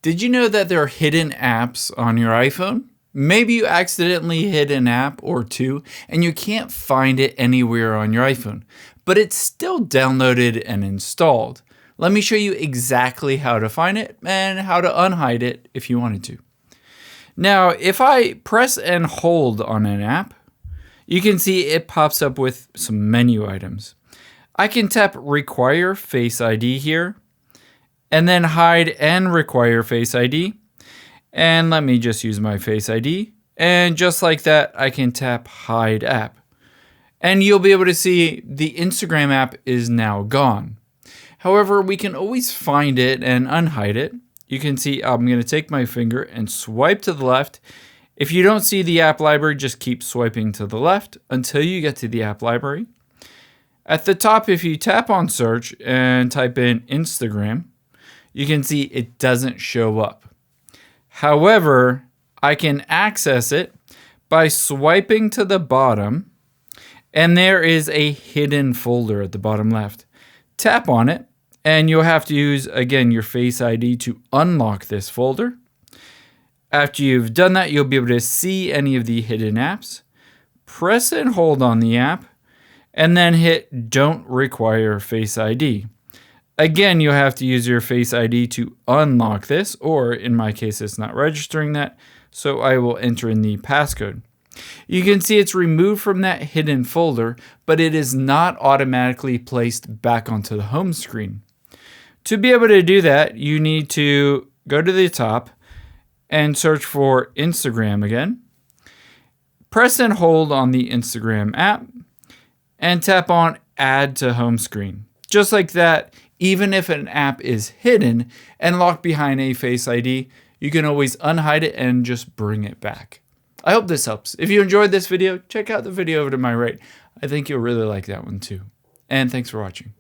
Did you know that there are hidden apps on your iPhone? Maybe you accidentally hid an app or two and you can't find it anywhere on your iPhone, but it's still downloaded and installed. Let me show you exactly how to find it and how to unhide it if you wanted to. Now, if I press and hold on an app, you can see it pops up with some menu items. I can tap Require Face ID here, and then hide and require Face ID. And let me just use my Face ID. And just like that, I can tap Hide App. And you'll be able to see the Instagram app is now gone. However, we can always find it and unhide it. You can see I'm going to take my finger and swipe to the left. If you don't see the app library, just keep swiping to the left until you get to the app library. At the top, if you tap on search and type in Instagram, you can see it doesn't show up. However, I can access it by swiping to the bottom, and there is a hidden folder at the bottom left. Tap on it, and you'll have to use, again, your Face ID to unlock this folder. After you've done that, you'll be able to see any of the hidden apps. Press and hold on the app, and then hit Don't Require Face ID. Again, you'll have to use your Face ID to unlock this, or in my case, it's not registering that, so I will enter in the passcode. You can see it's removed from that hidden folder, but it is not automatically placed back onto the home screen. To be able to do that, you need to go to the top and search for Instagram again. Press and hold on the Instagram app and tap on Add to Home Screen. Just like that, even if an app is hidden and locked behind a Face ID, you can always unhide it and just bring it back. I hope this helps. If you enjoyed this video, check out the video over to my right. I think you'll really like that one too. And thanks for watching.